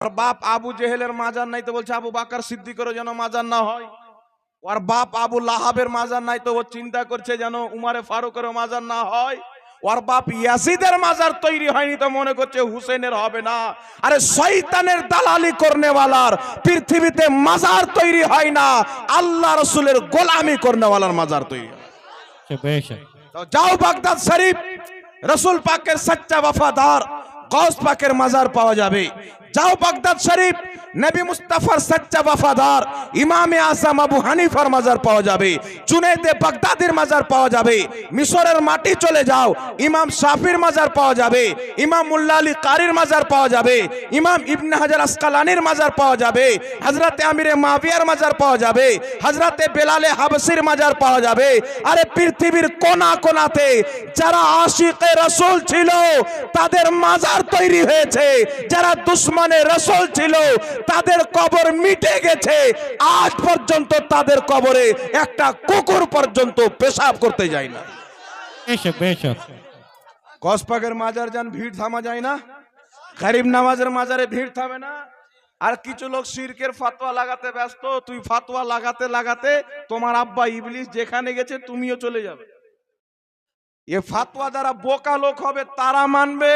ওর বাপ আবু জেহেলের মাজার নাই তো বলছে আবু বাকর সিদ্দিকেরও যেন মাজার না হয়। ওর বাপ আবু লাহাবের মাজার নাই তো ও চিন্তা করছে যেন উমারে ফারুকেরও মাজার না হয়। ওর বাপ ইয়াসিদের মাজার তৈরি হয়নি তো মনে করছে হুসেনের হবে না। আরে শয়তানের দালালি করনেওয়ালার পৃথিবীতে মাজার তৈরি হয় না, আল্লাহ রসুলের গোলামি করনেওয়ালার মাজার তৈরি হয়। তো যাও বাগদাদ শরীফ, রসুল পাকের সচ্চা वफादार গৌস পাকের মাজার পাওয়া যাবে। যাও বাগদাদ শরীফ, নবী মুস্তাফার সচ্চা वफादार ইমামে আজম আবু হানিফার মাজার পাওয়া যাবে। জুনায়েদে বাগদাদির মাজার পাওয়া যাবে। মিশরের মাটি চলে যাও, ইমাম শাফির মাজার পাওয়া যাবে। ইমাম মুল্লা আলী কারির মাজার পাওয়া যাবে। ইমাম ইবনে হাজার আসকালানির মাজার পাওয়া যাবে। হযরতে আমিরে মাবিয়ার মাজার পাওয়া যাবে। হযরতে বেলালে হাবশির মাজার পাওয়া যাবে। আরে পৃথিবীর কোনা কোনাতে যারা আশিকে রাসূল ছিল তাদের মাজার তৈরি হয়েছে, যারা দুশমনে রাসূল ছিল তাদের কবর মিটে গেছে। আজ পর্যন্ত তাদের কবরে একটা কুকুর পর্যন্ত পেশাব করতে যায় না। গৌস পাকের মাজার যান ভিড় থামা যায় না, গরিব নামাজের মাজারে ভিড় থামে না। আর কিছু লোক শিরকের ফাতোয়া লাগাতে ব্যস্ত। তুই ফাতোয়া লাগাতে লাগাতে তোমার আব্বা ইবলিস যেখানে গেছে তুমিও চলে যাবে। এ ফাতোয়া যারা বোকা লোক হবে তারা মানবে,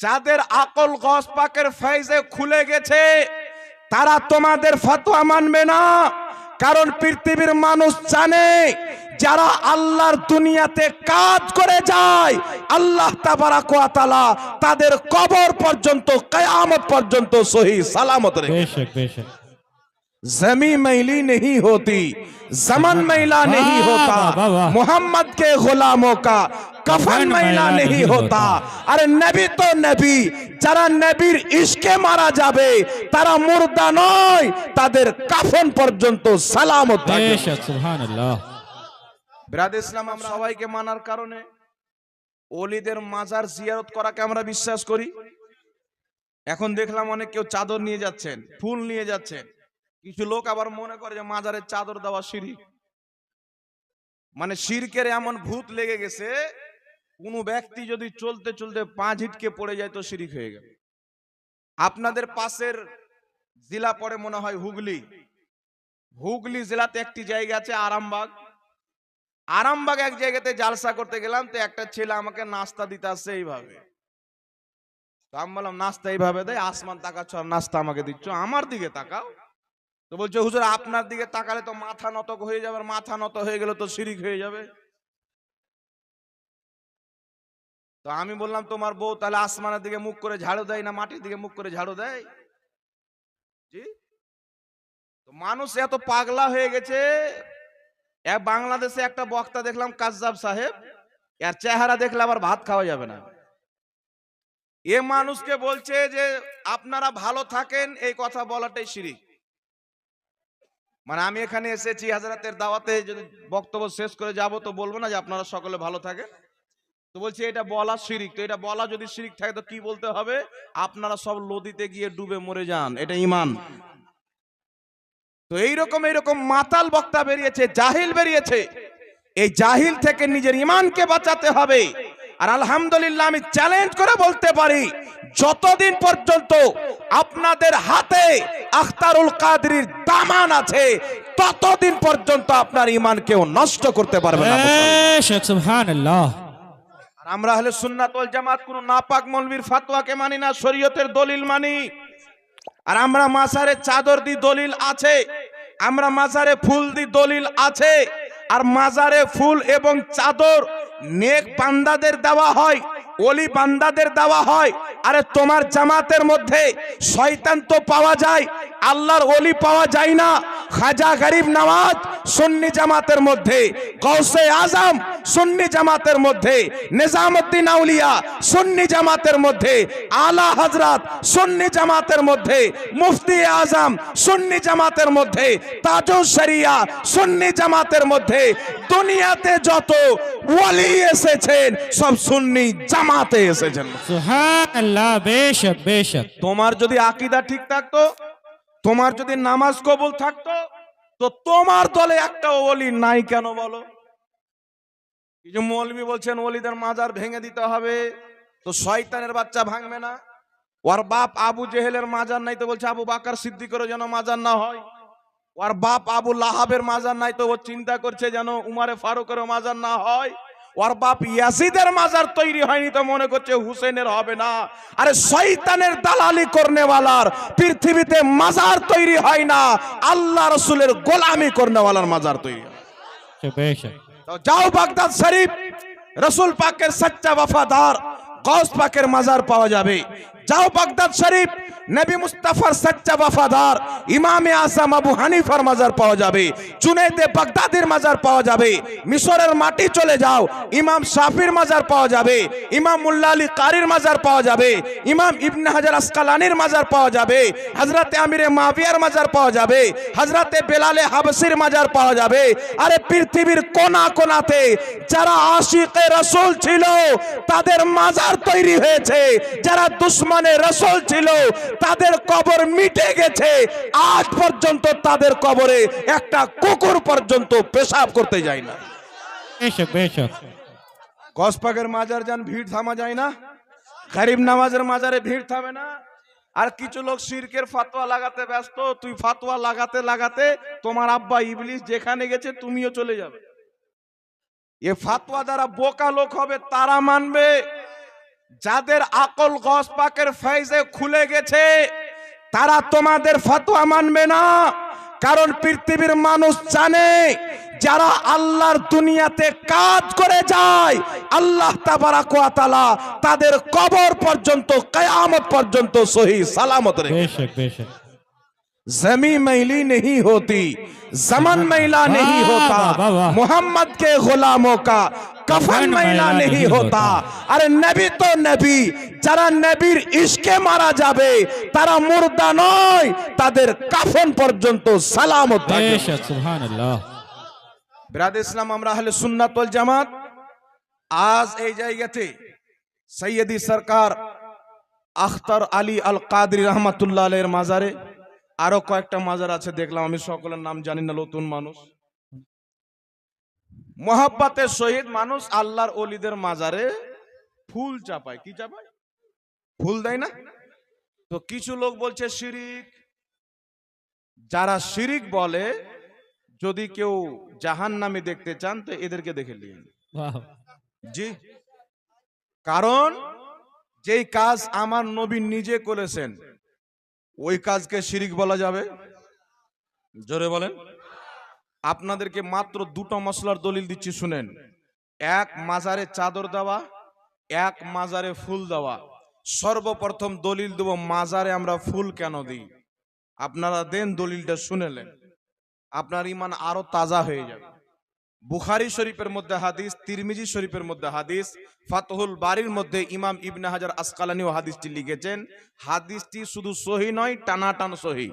যাদের আকল গৌস পাকের ফয়জে খুলে গেছে তারা তোমাদের ফাতোয়া মানবে না। কারণ পৃথিবীর মানুষ জানে যারা আল্লাহর দুনিয়াতে কাজ করে যায় আল্লাহ তাবারাক ওয়া তাআলা তাদের কবর পর্যন্ত কিয়ামত পর্যন্ত সহি সালামত রেখে। जमी मैली नहीं होती, जमन मैला नहीं होता, मोहम्मद के गुलामों का कफन मैला नहीं होता। अरे नबी तो नबी, যারা নবীর ইশকে মারা যাবে তারা মুর্দা নয়, তাদের কাফন পর্যন্ত সালামত থাকে। সুবহানাল্লাহ। বিরাদ ইসলাম, আমরা সবাইকে মানার কারণে ওলিদের মাজার জিয়ারত করাকে আমরা বিশ্বাস করি। এখন দেখলাম অনেক কেউ চাদর নিয়ে যাচ্ছেন, ফুল নিয়ে যাচ্ছেন। কিছু লোক আবার মনে করে যে মাজারের চাদর দেওয়া শিরক। মানে শিরকের এমন ভূত লেগে গেছে, কোন ব্যক্তি যদি চলতে চলতে পা ঝিটকে পড়ে যায় তো শিরক হয়ে গেল। আপনাদের পাশের জেলা পড়ে মনে হয় হুগলি। হুগলি জেলাতে একটি জায়গা আছে আরামবাগ। আরামবাগ এক জায়গাতে জালসা করতে গেলাম, তো একটা ছেলে আমাকে নাস্তা দিতে আসছে এইভাবে। তো আমি বললাম নাস্তা এইভাবে দেয়? আসমান তাকাচ্ছ আর নাস্তা আমাকে দিচ্ছ, আমার দিকে তাকাও। তো বলছে হুজুর আপনার দিকে তাকালে তো মাথা নত হয়ে যাবে, মাথা নত হয়ে গেলে তো শিরক হয়ে যাবে। তো আমি বললাম তোমার বউ তাহলে আসমানের দিকে মুখ করে ঝাড়ু দেয় না মাটির দিকে মুখ করে ঝাড়ু দেয়? জি। তো মানুষ এত পাগলা হয়ে গেছে। বাংলাদেশে একটা বক্তা দেখলাম কাজ্জাব সাহেব, এর চেহারা দেখলে আবার ভাত খাওয়া যাবে না। এ মানুষকে বলছে যে আপনারা ভালো থাকেন, এই কথা বলাটাই শিরক। মানে আমি এখানে এসেছি হাজরাতের দাওয়াতে, যদি বক্তব্য শেষ করে যাব তো বলবো না যে আপনারা সকলে ভালো থাকেন, তো বলছি এটা বলা শিরক। তো এটা বলা যদি শিরক থাকে তো কি বলতে হবে? আপনারা সব নদীতে গিয়ে ডুবে মরে যান, এটা ঈমান। তো এইরকম মাতাল বক্তা বেরিয়েছে, জাহিল বেরিয়েছে। এই জাহিল থেকে নিজের ঈমানকে বাঁচাতে হবে। আর আলহামদুলিল্লাহ আমি চ্যালেঞ্জ করে বলতে পারি, যতদিন পর্যন্ত আপনাদের হাতে আখতারুল কাদরির দামান আছে ততদিন পর্যন্ত আপনার ঈমান কেউ নষ্ট করতে পারবে না। সুবহানাল্লাহ। আর আমরা আহলে সুন্নাত ওয়াল জামাত কোন নাপাক মৌলবীর ফতোয়াকে মানি না, শরীয়তের দলিল মানি। আর আমরা মাজারে চাদর দি দলিল আছে, আমরা মাজারে ফুল দি দলিল আছে। আর মাজারে ফুল এবং চাদর নেক বান্দাদের দেওয়া হয়, ওলি বান্দাদের দেওয়া হয়। আরে তোমার জামাতের মধ্যে শয়তান তো পাওয়া যায়, আল্লাহর ওলি পাওয়া যায় না। খাজা গরিব নওয়াজ সুন্নি জামাতের মধ্যে, গৌসে আজম সুন্নি জামাতের মধ্যে, নিজামউদ্দিন আউলিয়া সুন্নি জামাতের মধ্যে, আলা হযরত সুন্নি জামাতের মধ্যে, মুফতি আজম সুন্নি জামাতের মধ্যে, তাজুস শরিয়া সুন্নি জামাতের মধ্যে। দুনিয়াতে যত ওলি এসেছেন সব সুন্নি জামাতে এসেছেন। সুবহানাল্লাহ। বেশক বেশক। তোমার যদি আকীদা ঠিক থাকতো, তোমার যদি নামাজ কবুল থাকতো, তো তোমার দলে একটা ওলি নাই কেন বলো? কিছু মৌলবি বলছেন ওলিদের মাজার ভেঙে দিতে হবে, তো শয়তানের বাচ্চা ভাঙবে না? ওর বাপ আবু জেহেলের মাজার নাই তো বলছে আবু বাকার সিদ্দিকেরও যেন মাজার না হয়। ওর বাপ আবু লাহাবের মাজার নাই তো ও চিন্তা করছে যেন উমারে ফারুকেরও মাজার না হয়। ওর বাপ ইয়াসিদের মাজার তৈরি হয়নি তো মনে করছে হুসেনের হবে না। আরে শয়তানের দালালি করনেওয়ালার পৃথিবীতে মাজার তৈরি হয় না, আল্লাহ রসুলের গোলামি করনেওয়ালার মাজার তৈরি হয়। बेशक তো যাও বাগদাদ শরীফ, রসুল পাকের সচ্চা ওয়াফাদার গৌস পাকের মাজার পাওয়া যাবে। যাও বাগদাদ শরীফ, নবী মুস্তাফার সচ্চা ওয়াফাদার ইমামে আজম আবু হানিফার মাজার পাওয়া যাবে। জুনাইদে বাগদাদির মাজার পাওয়া যাবে। মিশরের মাটি চলে যাও, ইমাম শাফির মাজার পাওয়া যাবে। ইমাম মুল্লা আলী কারির মাজার পাওয়া যাবে। ইমাম ইবনে হাজার আসকালানির মাজার পাওয়া যাবে। হযরতে আমিরে মাবিয়ার মাজার পাওয়া যাবে। হযরতে বেলালে হাবশির মাজার পাওয়া যাবে। আরে পৃথিবীর কোনা কোনাতে যারা আশিকে রাসূল ছিল তাদের মাজার তৈরি হয়েছে, যারা দুশমনে রাসূল ছিল তাদের কবর মিটে গেছে। আজ পর্যন্ত তাদের কবরে একটা কুকুর পর্যন্ত পেশাব করতে যায় না। बेशक बेशक গস পাকের মাজার যান ভিড় থামা যায় না, গরিব নামাজের মাজারে ভিড় থামে না। আর কিছু লোক শিরকের ফাতোয়া লাগাতে ব্যস্ত, তুই ফাতোয়া লাগাতে লাগাতে তোমার আব্বা ইবলিস যেখানে গেছে তুমিও চলে যাবে। এ ফাতোয়া দ্বারা বোকা লোক হবে তারা মানবে, যাদের আকল গস পাকের ফয়জে খুলে গেছে তারা তোমাদের ফাতোয়া মানবে না। কারণ পৃথিবীর মানুষ জানে যারা আল্লাহর দুনিয়াতে কাজ করে যায় আল্লাহ তাবারাক ওয়া তাআলা তাদের কবর পর্যন্ত কিয়ামত পর্যন্ত সহি সালামত রেখে। बेशक बेशक जमी मैली नहीं होती, जमन मैला नहीं होता, मोहम्मद के गुलामों का कफन मैला नहीं होता। अरे नबी तो नबी, যারা নবীর ইশকে মারা যাবে তারা মুর্দা নয়, তাদের কাফন পর্যন্ত সালামত থাকবে। बेशक सुभान अल्लाह বিরাদ ইসলাম, আমরা আহলে সুন্নাত ওয়াল জামাত আজ এই জায়গাতে সৈয়দি সরকার আখতার আলী আল কাদরি রহমাতুল্লাহ আলাইহির মাজারে, আরো কয়েকটা মাজার আছে দেখলাম, আমি সকলের নাম জানি না, নতুন মানুষ মোহাব্বতের শহীদ মানুষ আল্লাহর ওলিদের মাজারে ফুল চাপায়। কি চাপায়? ফুল দেয় না। তো কিছু লোক বলছে শিরিক। যারা শিরিক বলে যদি কেউ জাহান্নামী দেখতে চান তো এদেরকে দেখে নিন। वाह জি, কারণ যেই কাজ আমার নবী নিজে করেছেন ওই কাজকে শিরিক বলা যাবে? জোরে বলেন। আপনাদেরকে মাত্র দুটো মশলার দলিল দিচ্ছি শুনেন। এক, মাজারে চাদর দেওয়া, এক মাজারে ফুল দেওয়া। সর্বপ্রথম দলিল দেব মাজারে আমরা ফুল কেন দিই, আপনারা দেন দলিলটা শুনেলেন, আপনার ঈমান আরো তাজা হয়ে যাবে। বুখারী শরীফের মধ্যে হাদিস, তিরমিজি শরীফের মধ্যে হাদিস, ফাতহুল বারির মধ্যে ইমাম ইবনে হাজার আসকালানি ও হাদিসটি লিখেছেন। হাদিসটি শুধু সহি নয়, টানাটান সহি।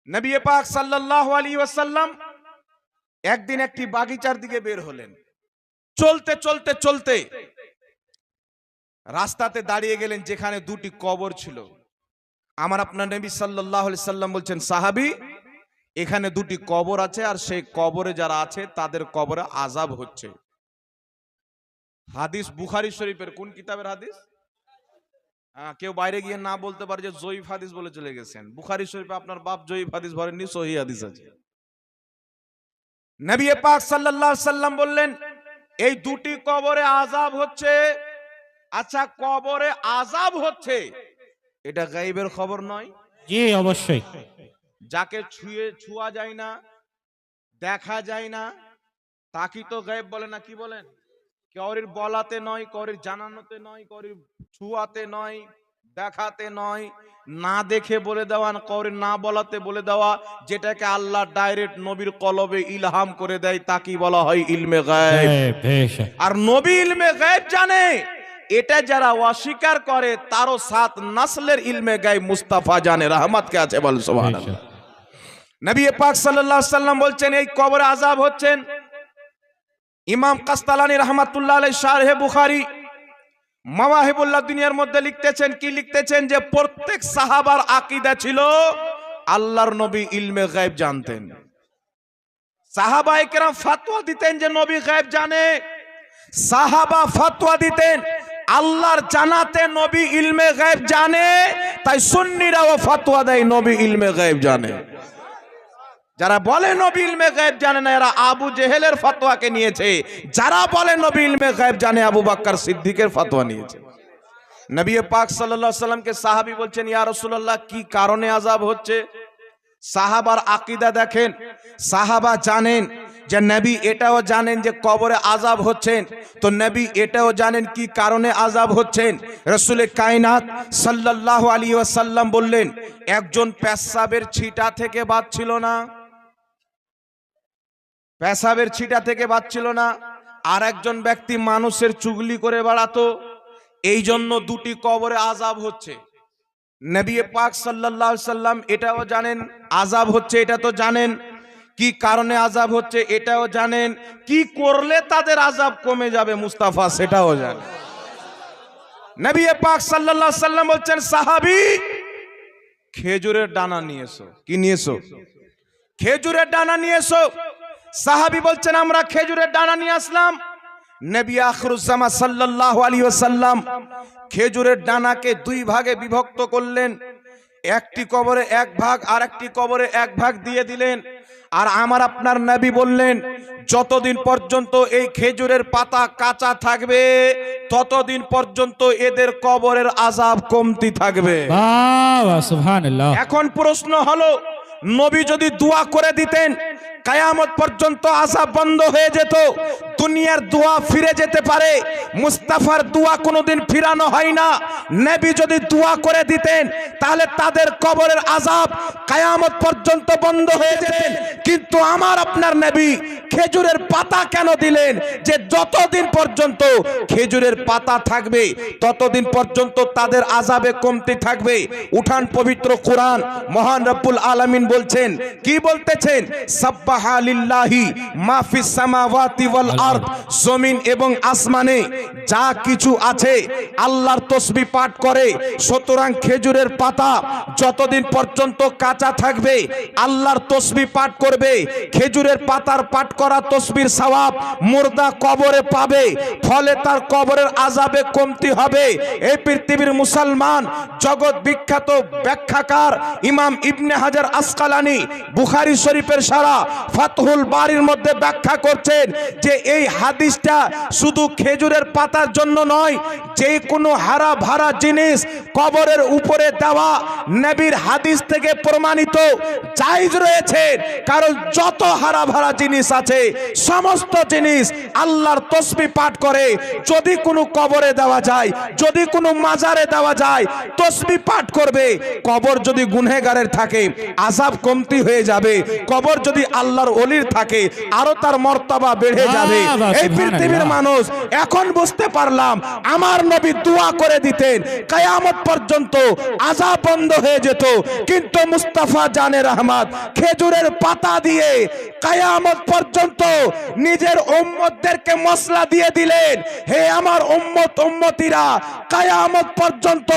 নবী পাক সাল্লাল্লাহু আলাইহি ওয়াসাল্লাম একদিন একটি বাগিচার দিকে বের হলেন। চলতে চলতে চলতে রাস্তাতে দাঁড়িয়ে গেলেন যেখানে দুটি কবর ছিল। আমার আপনার নবী সাল্লাল্লাহু আলাইহি সাল্লাম বলছেন, সাহাবী এখানে দুটি কবর আছে আর সেই কবরে যারা আছে তাদের কবরে আযাব হচ্ছে। হাদিস বুখারী শরীফের কোন কিতাবের হাদিস? কেউ বাইরে গিয়ে না বলতে পারে যে জয়ীফ হাদিস বলে চলে গেছেন। বুখারী শরীফে আপনার বাপ জয়ীফ হাদিস ভরেননি, সহিহ হাদিস আছে। নবী পাক সাল্লাল্লাহু আলাইহি সাল্লাম বললেন এই দুটি কবরে আযাব হচ্ছে। আচ্ছা, কবরে আযাব হচ্ছে এটা গায়বের খবর নয়? जी अवश्य যাকে ছুঁয়া যায় না, দেখা যায় না, তাকি তো গায়েব বলে না? কি বলেন? কাউরির বলাতে নয়, কাউরির জানানোতে নয়, কাউরির ছুঁয়াতে নয়, দেখাতে নয়, না দেখে বলে দেওয়া, কাউরির না বলাতে বলে দেওয়া, যেটাকে আল্লাহ ডাইরেক্ট নবীর কলবে ইলহাম করে দেয় তাকে বলা হয় ইলমে গায়েব। बेशक আর নবী ইলমে গায়েব জানে, এটা যারা অস্বীকার করে তারও 7 নসলের ইলমে গায়েব মুস্তাফা জানে। রহমত কে আছে বল সুবহানাল্লাহ। নবী পাক সাল্লাল্লাহু আলাইহি সাল্লাম বলছেন এই কবরে আযাব হচ্ছেন। ইমাম কাস্তালানী রাহমাতুল্লাহ আলাইহি শারহে বুখারী মাওয়াহিবুল্লাহ দুনিয়ার মধ্যে লিখতেছেন, কি লিখতেছেন, যে প্রত্যেক সাহাবার আকীদা ছিল আল্লাহর নবী ইলমে গায়েব জানতেন। সাহাবায়ে কেরাম ফতোয়া দিতেন যে নবী গায়েব জানে। সাহাবা ফতোয়া দিতেন আল্লাহর জানাতে নবী ইলমে গায়েব জানে, তাই সুন্নিরাও ফতোয়া দেয় নবী ইলমে গায়েব জানে। যারা বলে নবী ইলমে গায়েব জানে না, এরা আবু জেহেলের ফতোয়াকে নিয়েছে। যারা বলে নবী ইলমে গায়েব জানে, আবু বকর সিদ্দিকের ফতোয়া নিয়েছে। নবী পাক সাল্লাল্লাহু আলাইহি সাল্লামকে সাহাবী বলছেন, ইয়া রাসূলুল্লাহ, কি কারণে আযাব হচ্ছে? সাহাবার আকীদা দেখেন, সাহাবা জানেন যে নবী এটাও জানেন যে কবরে আযাব হচ্ছেন, তো নবী এটাও জানেন কি কারণে আযাব হচ্ছেন। রাসূলে কায়নাত সাল্লাল্লাহু আলাইহি ওয়াসাল্লাম বললেন, একজন পেশাবের ছিটা থেকে বাঁচছিল না, পেশাবের ছিটা থেকে বাঁচছিল না, আর একজন ব্যক্তি মানুষের চুগলি করে বেড়াতো, এই জন্য দুটি কবরে আযাব হচ্ছে। নবী পাক সাল্লাল্লাহু আলাইহি সাল্লাম এটাও জানেন আযাব হচ্ছে, এটা তো জানেন, কি কারণে আযাব হচ্ছে এটাও জানেন, কি করলে তাদের আযাব কমে যাবে মুস্তাফা সেটাও জানেন। নবী পাক সাল্লাল্লাহু আলাইহি সাল্লাম বলছেন, সাহাবী খেজুরের ডানা নিয়ে এসো। কি নিয়ে এসো? খেজুরের ডানা নিয়ে এসো। সাহাবী বলছেন, আমরা খেজুরের ডানা নিয়ে আসলাম। নবী আখিরুজ্জামান সাল্লাল্লাহু আলাইহি ওয়াসাল্লাম খেজুরের ডানাকে দুই ভাগে বিভক্ত করলেন, একটি কবরে এক ভাগ আর একটি কবরে এক ভাগ দিয়ে দিলেন। আর আমার আপনার নবী বললেন, যতদিন পর্যন্ত এই খেজুরের পাতা কাঁচা থাকবে ততদিন পর্যন্ত এদের কবরের আযাব কমতি থাকবে। বাবা সুবহানাল্লাহ। এখন প্রশ্ন হলো, নবী যদি দোয়া করে দিতেন কিয়ামত পর্যন্ত আযাব বন্ধ হয়ে যেত, দুনিয়ার দোয়া ফিরে যেতে পারে, মুস্তাফার দোয়া কোনোদিন ফিরানো হয় না। নবী যদি দোয়া করে দিতেন তাহলে তাদের কবরের আযাব কিয়ামত পর্যন্ত বন্ধ হয়ে যেতেন। কিন্তু আমার আপনার নবী খেজুরের পাতা কেন দিলেন? যে যতদিন পর্যন্ত খেজুরের পাতা থাকবে ততদিন পর্যন্ত তাদের আযাবে কমতি থাকবে। উঠান পবিত্র কোরআন, মহান রব্বুল আলামিন বলছেন, কি বলতেছেন? সাব্বাহা লিল্লাহি মা ফিস সামাওয়াতি ওয়াল আরদ, জমিন এবং আসমানে যা কিছু আছে আল্লাহর তাসবিহ পাঠ করে। সুতরাং খেজুরের পাতা যতদিন পর্যন্ত কাঁচা থাকবে আল্লাহর তাসবিহ পাঠ করবে। খেজুরের পাতার পাঠ করা তাসবিহর সওয়াব মুর্দা কবরে পাবে, ফলে তার কবরের আযাবে কমতি হবে। এই পৃথিবীর মুসলমান জগৎ বিখ্যাত ব্যাখ্যাকার ইমাম ইবনে হাজার আসকালানি বুখারী শরীফের সারা ফাতহুল বারীর মধ্যে ব্যাখ্যা করছেন যে এই হাদিসটা শুধু খেজুরের পাতার জন্য নয়, যে কোনো হারা ভারা জিনিস কবরের উপরে দেওয়া নবীর হাদিস থেকে প্রমাণিত জায়েজ রয়েছে। কারণ যত হারা ভারা জিনিস আছে সমস্ত জিনিস আল্লাহর তাসবিহ পাঠ করে। যদি কোনো কবরে দেওয়া যায়, যদি কোনো মাজারে দেওয়া যায়, তাসবিহ পাঠ করবে। কবর যদি গুনহেগারের থাকে আযাব কমতি হয়ে যাবে, কবর যদি আল্লাহর ওলির থাকে আরো তার মর্তবা বেড়ে যাবে। এই পৃথিবীর মানুষ এখন বুঝতে পারলাম, আমার নবী দোয়া করে দিতেন কিয়ামত পর্যন্ত আযাব বন্ধ হয়ে যেত। কিন্তু মুস্তাফা জানে রহমত খেজুরের পাতা দিয়ে কিয়ামত পর্যন্ত নিজের উম্মতদেরকে মসলা দিয়ে দিলেন, হে আমার উম্মত উম্মতিরা, কিয়ামত পর্যন্ত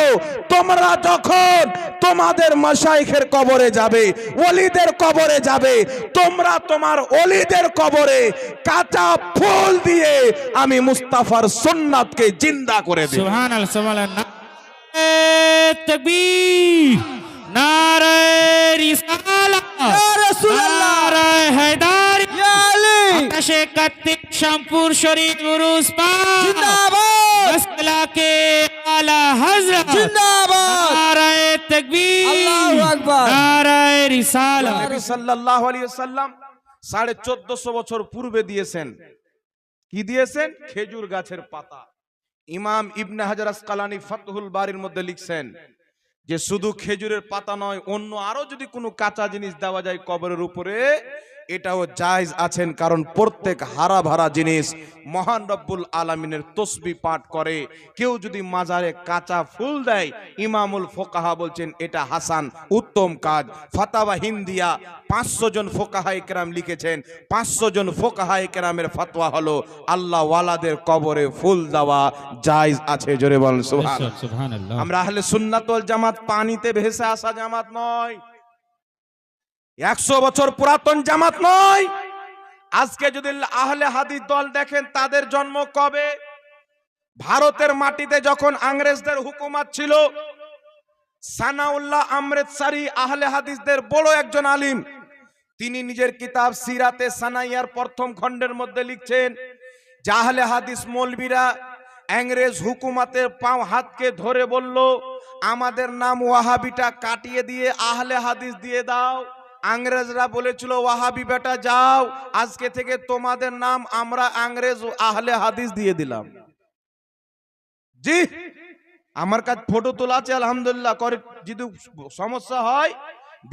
তোমরা যখন তোমাদের মাশায়েখের কবরে যাবে, ওলিদের কবরে যাবে, তোমরা তোমার ওলিদের কবরে কাঁচা ফুল দিয়ে আমি মুস্তাফার সুন্নাতকে জিন্দা করে দেব। সুবহানাল্লাহ সুবহানাল্লাহ। তাকবীর, নারে রিসালাত, ইয়া রাসূলুল্লাহ, নারে হায়দারি, ইয়া আলী, আকাশে কার্তিক শামপুর শরীফ উরুস পাক জিন্দাবাদ, মাসলাকে আলা হযরত জিন্দাবাদ, নারে তাকবীর, আল্লাহু আকবার, নারে রিসালাত। নবী সাল্লাল্লাহু আলাইহি ওয়াসাল্লাম 1450 বছর পূর্বে দিয়েছেন, কি দিয়েছেন? খেজুর গাছের পাতা। ইমাম ইবনে হাজার আসকালানি ফাতহুল বারীর মধ্যে লিখছেন যে শুধু খেজুরের পাতা নয়, অন্য আরো যদি কোনো কাঁচা জিনিস দেওয়া যায় কবরের উপরে এটাও জায়েজ আছেন। কারণ প্রত্যেক হারা ভারা জিনিস মহান রব্বুল আলামিনের তাসবিহ পাঠ করে। কেউ যদি মাজারে কাঁচা ফুল দেয়, ইমামুল ফুকাহা বলছেন এটা হাসান, উত্তম কাজ। ফাতাওয়া হিন্দিয়া 500 জন ফুকাহায়ে কেরাম লিখেছেন, 500 জন ফুকাহায়ে কেরামের ফতোয়া হলো আল্লাহ ওয়ালাদের কবরে ফুল দেওয়া জায়েজ আছে। জোরে বলেন সুবহানাল্লাহ। সুবহানাল্লাহ। আমরা আহলে সুন্নাত ওয়াল জামাত পানিতে ভেসে আসা জামাত নয়, 100 বছর পুরাতন জামাত নয়। আজকে যদি আহলে হাদিস দল দেখেন তাদের জন্ম কবে, ভারতের মাটিতে যখন ইংরেজদের হুকুমত ছিল, সানাউল্লাহ আমৃতসরি আহলে হাদিসদের বড় একজন আলিম, তিনি নিজের কিতাব সিরাতে সানাইয়ার প্রথম খণ্ডের মধ্যে লিখছেন যে আহলে হাদিস মৌলবীরা ইংরেজ হুকুমতের পাও হাতকে ধরে বলল, আমাদের নাম ওয়াহাবিটা কাটিয়ে দিয়ে আহলে হাদিস দিয়ে দাও। ইংরেজরা বলেছিল, ওয়াহাবি বেটা যাও, আজকে থেকে তোমাদের নাম আমরা ইংরেজ আহলে হাদিস দিয়ে দিলাম। জি, আমার কাছে ফটো তোলা আছে, আলহামদুলিল্লাহ। করে যদি সমস্যা হয়,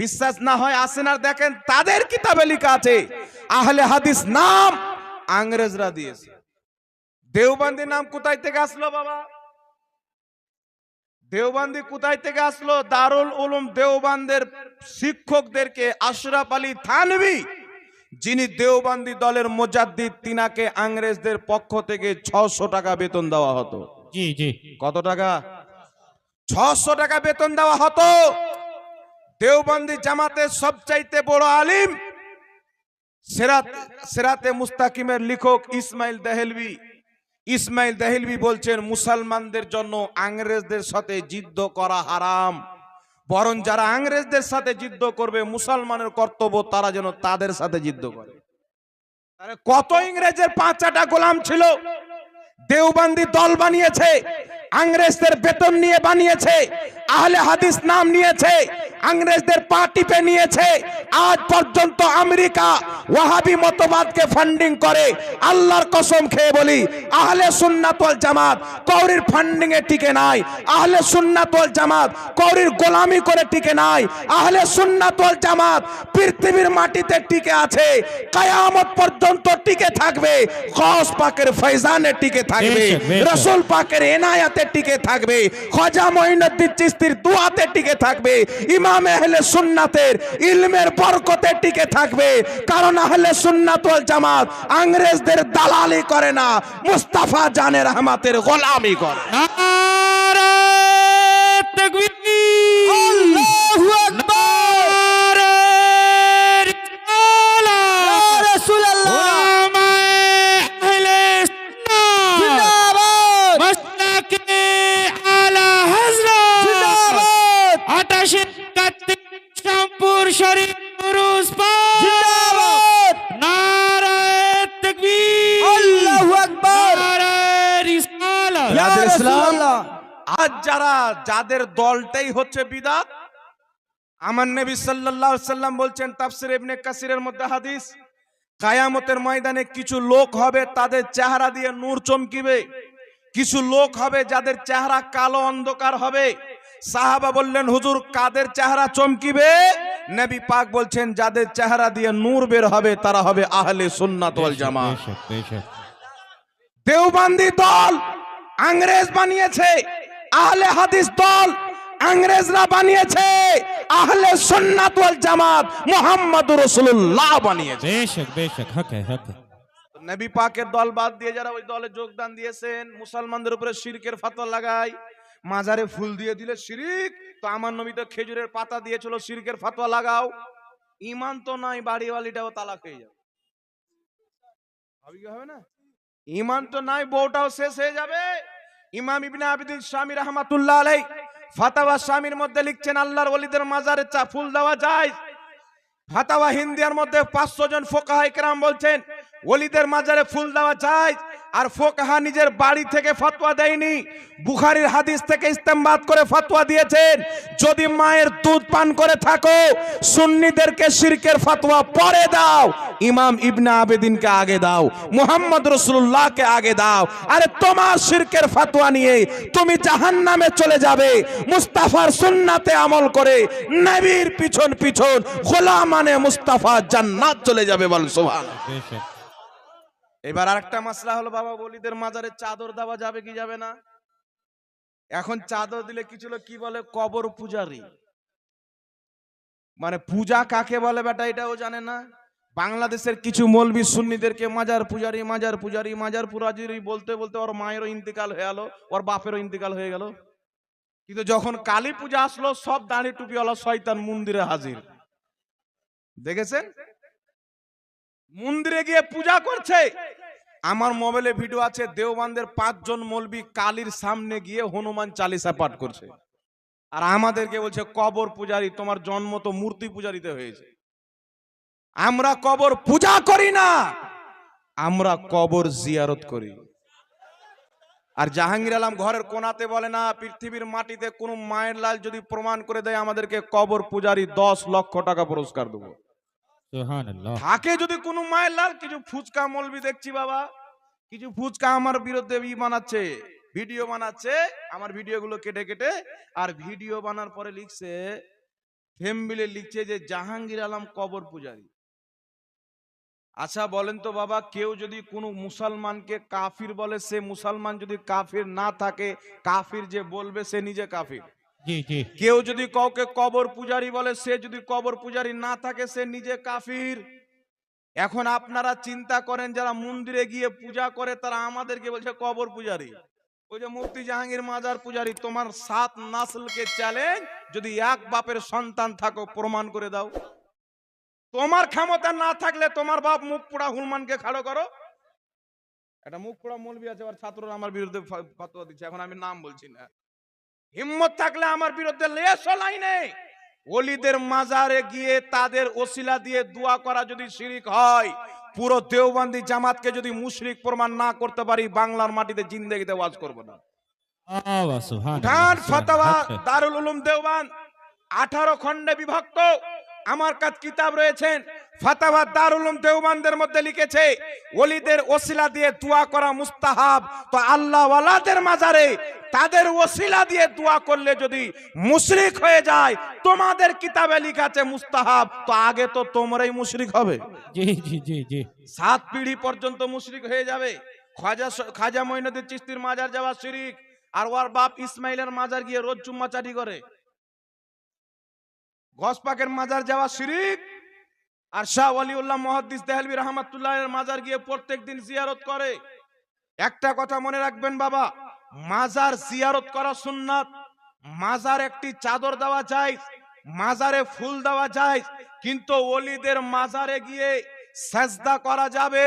বিশ্বাস না হয় আসেন আর দেখেন, তাদের কিতাবে লেখা আছে আহলে হাদিস নাম ইংরেজরা দিয়েছে। দেওবন্দি নাম কোথায় থেকে আসলো বাবা? দেওবন্দি কোথায় থেকে আসলো? দারুল উলুম দেওবন্দের শিক্ষকদেরকে আশরাফ আলী থানভী, যিনি দেওবন্দি দলের মুজাদ্দিদ, তিনাকে ইংরেজদের পক্ষ থেকে 600 টাকা বেতন দেওয়া হতো। জি জি। কত টাকা? 600 টাকা বেতন দেওয়া হতো। দেওবন্দি জামাতের সবচাইতে বড় আলিম, সিরাতে মুস্তাকিমের লেখক ইসমাইল দেহলভি বলছেন, মুসলমানদের জন্য ইংরেজদের সাথে যুদ্ধ করা হারাম, বরং যারা ইংরেজদের সাথে যুদ্ধ করবে মুসলমানের কর্তব্য তারা যেন তাদের সাথে যুদ্ধ করে। কত ইংরেজের 5টা গোলাম ছিল, দেওবন্দি দল বানিয়েছে, ইংরেজদের বেতন নিয়ে বানিয়েছে, আহলে হাদিস নাম নিয়েছে, ইংরেজদের পা টিপে নিয়েছে। আজ পর্যন্ত আমেরিকা ওয়াহাবি মতবাদকে ফান্ডিং করে। আল্লাহর কসম খেয়ে বলি, আহলে সুন্নাত ওয়াল জামাত কওরির ফান্ডিং এ টিকে নাই। আহলে সুন্নাত ওয়াল জামাত কওরির গোলামি করে টিকে নাই। আহলে সুন্নাত ওয়াল জামাত পৃথিবীর মাটিতে টিকে আছে, কিয়ামত পর্যন্ত টিকে থাকবে। গৌস পাকের ফয়জানে টিকে থাকবে, রাসূল পাকের এনায়াতে টিকে থাকবে, খাজা মঈনুদ্দিন চিশতির দুআতে টিকে থাকবে, ইমাম আহলে সুন্নাতের ইলমের বরকতে টিকে থাকবে। কারণ আহলে সুন্নাত ওয়াল জামাত ইংরেজদের দালালি করে না, মুস্তাফা জানের রহমতের গোলামি করে। নারে তাকবীর, আল্লাহু আকবার, নারে রিসালাত, ইয়া রাসূলুল্লাহ, উলামায়ে আহলে সুন্নাহ, জিন্দাবাদ, মাসলাকে আলা হযরত, জিন্দাবাদ, 88 শামপুর শরীফ উরুস পাক, জিন্দাবাদ, নারে তাকবীর, আল্লাহু আকবার, নারে রিসালাত। ইয়া রাসূলুল্লাহ। আজ যাদের দলটাই হচ্ছে বিদআত, আমার নবী সাল্লাল্লাহু আলাইহি সাল্লাম বলছেন তাফসীর ইবনে কাসিরের মধ্যে হাদিস, কিয়ামতের ময়দানে কিছু লোক হবে তাদের চেহারা দিয়ে নূর চমকিবে, কিছু লোক হবে যাদের চেহারা কালো অন্ধকার হবে। সাহাবা বললেন, হুজুর কাদের চেহারা চমকিবে? নবী পাক বলছেন, যাদের চেহারা দিয়ে নূর বের হবে তারা হবে আহলে সুন্নাত ওয়াল জামাত। বেশক, বেশক। দেওবন্দি দল ইংরেজ বানিয়েছে, আহলে হাদিস দল ইংরেজরা বানিয়েছে, আহলে সুন্নাত ওয়াল জামাত মুহাম্মদুর রাসূলুল্লাহ বানিয়েছে। বেশক, বেশক, হক হ্যায়, হক হ্যায়। নবী পাকের দল বাদ দিয়ে যারা ওই দলে যোগদান দিয়েছেন, মুসলমানদের উপরে শিরকের ফতোয়া লাগায়, মাজারে ফুল দিয়ে দিলে শিরিক, তো আমার নবী তো খেজুরের পাতা দিয়েছিল শিরকের ফতোয়া লাগাও। ঈমান তো নাই, বাড়িওয়ালিটাও তালাক হয়ে যাবে, হবে না? ঈমান তো নাই, বউটাও শেষ হয়ে যাবে। ইমাম ইবনে আবিদিন শামী রাহমাতুল্লাহ আলাইহি ফাতাওয়া শামীর মধ্যে লিখছেন, আল্লাহর ওলিদের মাজারে ফুল দেওয়া যায়। ফাতাওয়া হিন্দিয়ার মধ্যে 500 জন ফুকাহায়ে কেরাম বলছেন ওলিদের মাজারে ফুল দেওয়া যায়। আর ফুকাহা নিজের বাড়ি থেকে ফতোয়া দেয়নি, বুখারীর হাদিস থেকে ইস্তেমবাদ করে ফতোয়া দিয়েছেন, যদি মায়ের দুধ পান করে থাকো সুন্নিদেরকে শিরকের ফতোয়া পরে দাও, ইমাম ইবনে আবিদিনকে আগে দাও, মুহাম্মদ রাসূলুল্লাহকে আগে দাও। আরে তোমার শিরকের ফতোয়া নিয়ে তুমি জাহান্নামে চলে যাবে। মুস্তাফার সুন্নাতে আমল করে নবীর পিছন পিছন গোলামানে মুস্তাফা জান্নাত চলে যাবে, বল সুবহানাল্লাহ। বেশক। এবার আরেকটা মাসলা হলো, বাবা ওলিদের মাজারে চাদর দেওয়া যাবে কি যাবে না? এখন চাদর দিলে কিছু লোক কি বলে, কবর পূজারি। মানে পূজা কাকে বলে বেটা এটাও জানে না। বাংলাদেশের কিছু মৌলবি সুন্নিদেরকে মাজার পূজারি মাজার পূজারি মাজার পূজারি বলতে বলতে ওর মায়েরও ইন্তেকাল হয়ে গেল, ওর বাপেরও ইন্তেকাল হয়ে গেল। কিন্তু যখন কালী পূজা আসলো সব দাড়ি টুপিওয়ালা শয়তান মন্দিরে হাজির। দেখেছেন? মন্দিরে গিয়ে পূজা করছে, আমার মোবাইলে ভিডিও আছে, দেওবন্দের 5 জন মৌলবি কালীর সামনে গিয়ে হনুমান চালিসা পাঠ করছে, আর আমাদেরকে বলছে কবর পূজারী, তোমার জন্ম তো মূর্তি পূজারিতে হয়েছে। আমরা কবর পূজা করি না, আমরা কবর জিয়ারত করি। আর জাহাঙ্গীর আলম ঘরের কোনাতে বলে না, পৃথিবীর মাটিতে কোন মায়ের লাল যদি প্রমাণ করে দেয় আমাদেরকে কবর পূজারি 10 লক্ষ টাকা পুরস্কার দেবো। সুবহানাল্লাহ। থাকে যদি কোনো মায়ের লাল, কিছু ফুচকা মৌলবি দেখছি বাবা, কিছু ফুচকা আমার বিরুদ্ধে বানাচ্ছে, ভিডিও বানাচ্ছে, আমার ভিডিওগুলো কেটে কেটে, আর ভিডিও বানার পরে লিখছে, ফেমবিলে লিখছে যে জাহাঙ্গীর আলম কবর পূজারি। আচ্ছা বলেন তো বাবা, কেউ যদি কোনো মুসলমানকে কাফির বলে, সে মুসলমান যদি কাফির না থাকে, কাফির যে বলবে সে নিজে কাফির। জি জি। কেউ যদি কাউকে কবর পূজারি বলে, সে যদি কবর পূজারি না থাকে, সে নিজে কাফির। এখন আপনারা চিন্তা করেন, যারা মন্দিরে গিয়ে পূজা করে তারা আমাদেরকে বলছে কবর পূজারি। ওই যে মুফতি জাহাঙ্গীর মাজার পূজারি, তোমার 7 নাসলকে চ্যালেঞ্জ, যদি এক বাপের সন্তান থাকো প্রমাণ করে দাও। তোমার ক্ষমতা না থাকলে তোমার বাপ মুখ পোড়া হুলমানকে খাড়ো করো। একটা মুখ পোড়া মৌলবি আছে, আর ছাত্ররা আমার বিরুদ্ধে ফতোয়া দিচ্ছে, এখন আমি নাম বলছি না। হিম্মত থাকলে আমার বিরুদ্ধে লেশো লাইনে ওলিদের মাজারে গিয়ে তাদের ওসিলা দিয়ে দোয়া করা যদি শিরিক হয়, পুরো দেওবন্দি জামাতকে যদি মুশরিক প্রমাণ না করতে পারি, বাংলার মাটিতে জিন্দেগিতে ওয়াজ করব না। আল্লাহ সুবহানাল্লাহ। উঠান ফতোয়া দারুল উলুম দেওবন্দ 18 খণ্ডে বিভক্ত, আমার কাছে কিতাব রয়েছেন। ফতোয়া দারুল উলুম দেওবন্দের মধ্যে লিখেছে, ওলিদের ওসিলা দিয়ে দোয়া করা মুস্তাহাব, তো আল্লাহ ওয়ালাদের মাজারে তাদের ওসিলা দিয়ে দোয়া করলে যদি মুশরিক হয়ে যায়, তোমাদের কিতাবে লেখা আছে মুস্তাহাব, তো আগে তো তোমরাই মুশরিক হবে। জি জি জি জি। 7 পিঢ়ি পর্যন্ত মুশরিক হয়ে যাবে। খাজা মঈনুদ্দিন চিশতির মাজার যাওয়া শিরিক, আর ওর বাপ ইসমাইলের মাজার গিয়ে রোজ চুম্মা চাটি করে। গসপাকের মাজার যাওয়া শিরিক, আর শাহ ওয়ালিউল্লাহ মুহাদ্দিস দেহলভী রাহমাতুল্লাহের মাজার গিয়ে প্রত্যেকদিন জিয়ারত করে। একটা কথা মনে রাখবেন বাবা, মাজার জিয়ারত করা সুন্নাত। মাজার একটি চাদর দেওয়া যায়, মাজারে ফুল দেওয়া যায়, কিন্তু ওলিদের মাজারে গিয়ে সেজদা করা যাবে?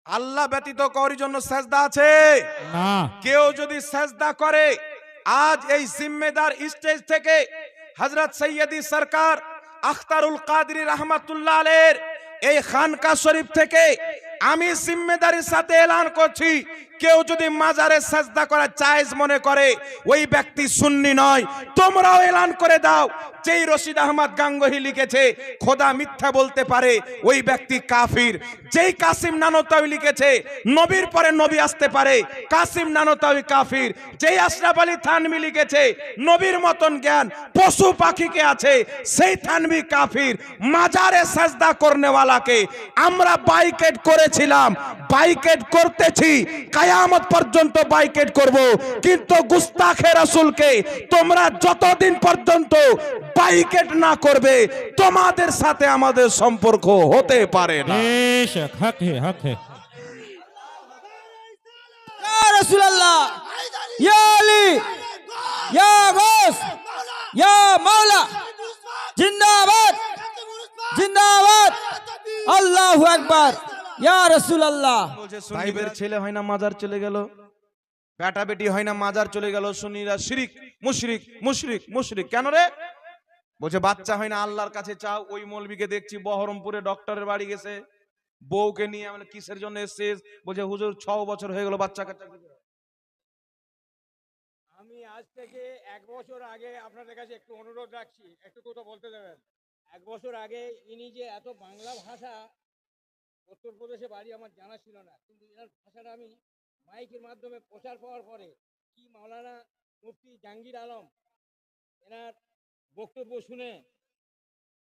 আল্লাহ ব্যতীত কারোর জন্য সেজদা আছে না। কেউ যদি সেজদা করে, আজ এই জিম্মেদার স্টেজ থেকে হযরত সৈয়দি সরকার আখতারুল কাদরি রাহমাতুল্লাহ আলাইহির এই খানকা শরীফ থেকে আমি জিম্মেদারির সাথে এলান করছি, কেউ যদি মাজারে সাজদা করা জায়েজ মনে করে, ওই ব্যক্তি সুন্নি নয়। তোমরাও এলান করে দাও, যেই রশিদ আহমদ গাঙ্গুহি লিখেছে খোদা মিথ্যা বলতে পারে, ওই ব্যক্তি কাফির। যেই কাসিম নানতাওয়ি লিখেছে নবীর পরে নবী আসতে পারে, কাসিম নানতাওয়ি কাফির। যেই আশরাফ আলী থানভী লিখেছে নবীর মতন জ্ঞান পশু পাখিকে আছে, সেই থানভী কাফির। মাজারে সাজদা করনেওয়ালাকে আমরা বাইকেট করেছিলাম, বাইকেট করতেছি, কিয়ামত পর্যন্ত বাইকেট করব, কিন্তু গুস্তাখে রাসূলকে তোমরা যতদিন পর্যন্ত বাইকেট না করবে, তোমাদের সাথে আমাদের সম্পর্ক হতে পারে না। বেশক হক হে হক হে। ইয়া রাসূলুল্লাহ, ইয়া আলী, ইয়া গাউস, ইয়া মাওলা, জিন্দাবাদ জিন্দাবাদ, আল্লাহু আকবার, ইয়া রাসূলুল্লাহ। বলছে সাহেবের ছেলে হয় না মাজার চলে গেল, বেটা বেটি হয় না মাজার চলে গেল, সুন্নিরা শিরিক মুশরিক মুশরিক মুশরিক। কেন রে? বলছে বাচ্চা হয় না আল্লাহর কাছে চাও। ওই মৌলবীকে দেখছি বহরমপুরে ডক্টরের বাড়ি গেছে, বউকে নিয়ে, মানে কিসের জন্য এসেছিস? বলছে হুজুর 6 বছর হয়ে গেল বাচ্চা কাচ্চা। আমি আজ থেকে 1 বছর আগে আপনাদের কাছে একটু অনুরোধ রাখছি, একটু কথা বলতে দেবেন। 1 বছর আগে ইনি যে এত বাংলা ভাষা, উত্তরপ্রদেশে বাড়ি, আমার জানা ছিল না, কিন্তু এনার ভাষাটা আমি মাইকের মাধ্যমে প্রচার পাওয়ার পরে কি মাওলানা মুফতি জাহাঙ্গীর আলম এনার বক্তব্য শুনে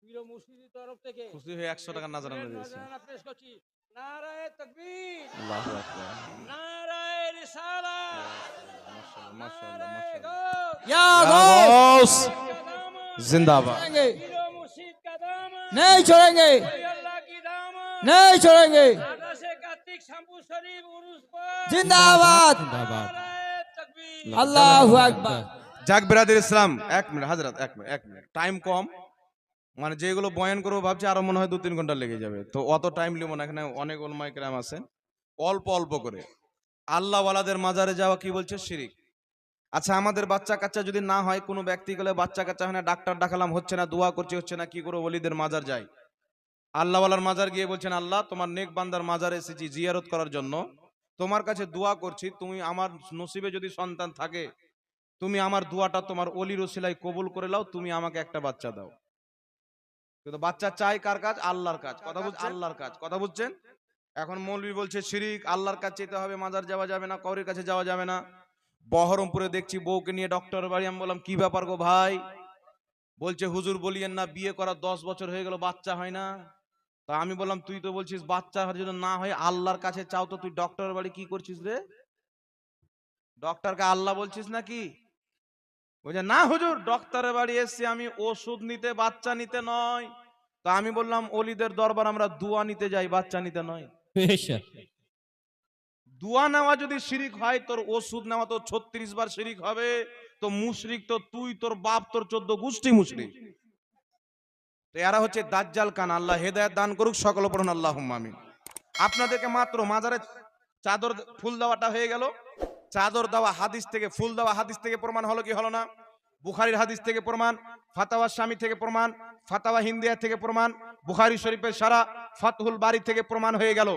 পীর মুর্শিদের তরফ থেকে খুশি হয়ে 100 টাকা নাজরানা দিয়েছে। নাজরানা পেশ করছি। নারায়ে তাকবীর, আল্লাহু আকবার, নারায়ে রিসালাত, মাশাআল্লাহ মাশাআল্লাহ নারায়ে মাশাআল্লাহ। গৌস, ইয়া গাউস জিন্দাবাদ। पीर मुर्शिद का दामन, नहीं छोड़ेंगे, अल्लाह की दामन, नहीं छोड़ेंगे, 18 कार्तिक शंभू शरीफ उर्स पर जिंदाबाद, জিন্দাবাদ। नाराए तकबीर। আল্লাহু আকবার। যাক বিরাদির ইসলাম, 1 মিনিট হযরত, 1 মিনিট টাইম কম, মানে যেগুলো বয়ান করবো ভাবছি আরো মনে হয় 2-3 ঘন্টা লেগে যাবে, তো অত টাইম লিব না, এখানে অনেক উলামায়ে কেরাম আছেন। অল্প অল্প করে। আল্লাহওয়ালাদের মাজারে যাওয়া কি বলছে? শিরিক। আচ্ছা, আমাদের বাচ্চা কাচ্চা যদি না হয়, কোনো ব্যক্তি গেলে বাচ্চা কাচ্চা হয় না, ডাক্তার দেখালাম হচ্ছে না, দোয়া করছি হচ্ছে না, কি করে? ওলিদের মাজার যায়। আল্লাহওয়ালার মাজার গিয়ে বলছেন, আল্লাহ তোমার নেক বান্দার মাজারে এসেছি জিয়ারত করার জন্য, তোমার কাছে দোয়া করছি, তুমি আমার নসিবে যদি সন্তান থাকে, তুমি আমার দোয়াটা তোমার অলির ওসিলায় কবুল করে নাও, তুমি আমাকে একটা বাচ্চা দাও। কিন্তু বাচ্চা চাই কার কাজ? আল্লাহর কাজ। কথা বুঝছেন? আল্লাহর কাজ। কথা বুঝছেন? এখন মৌলবি বলছে শিরিক, আল্লাহর কাছে যেতে হবে, মাজার যাওয়া যাবে না, কবরের কাছে যাওয়া যাবে না। বহরমপুরে দেখছি বউকে নিয়ে ডক্টরের বাড়ি, আমি বললাম কি ব্যাপার গো ভাই? বলছে হুজুর বলিয়েন না, বিয়ে করা 10 বছর হয়ে গেল, বাচ্চা হয় না। তা আমি বললাম তুই তো বলছিস বাচ্চা হওয়ার জন্য না হয় আল্লাহর কাছে চাও, তো তুই ডক্টরের বাড়ি কি করছিস রে? ডক্টরকে আল্লাহ বলছিস নাকি? বলছে না হুজুর, ডক্টরের বাড়ি এসছি আমি ওষুধ নিতে, বাচ্চা নিতে নয়। তা আমি বললাম ওলিদের দরবার আমরা দোয়া নিতে যাই, বাচ্চা নিতে নয়। বেশা দোয়া নেওয়া যদি শিরিক হয়, তোর ওষুধ নেওয়া তো 36 বার শিরিক হবে। তো মুশরিক তো তুই, তোর বাপ, তোর 14 গোষ্ঠী মুশরিক। তো এরা হচ্ছে দাজ্জাল কান। আল্লাহ হেদায়েত দান করুক, সকলে পড়ুন আল্লাহুম্মা আমিন। আপনাদেরকে মাত্র মাজারে চাদর ফুল দেওয়াটা হয়ে গেল। চাদর দেওয়া হাদিস থেকে, ফুল দেওয়া হাদিস থেকে প্রমাণ হলো কি হলো না? বুখারীর হাদিস থেকে প্রমাণ, ফাতাওয়া শামী থেকে প্রমাণ, ফাতাওয়া হিন্দিয়া থেকে প্রমাণ, বুখারী শরীফের সারা ফাতহুল বারী থেকে প্রমাণ হয়ে গেল।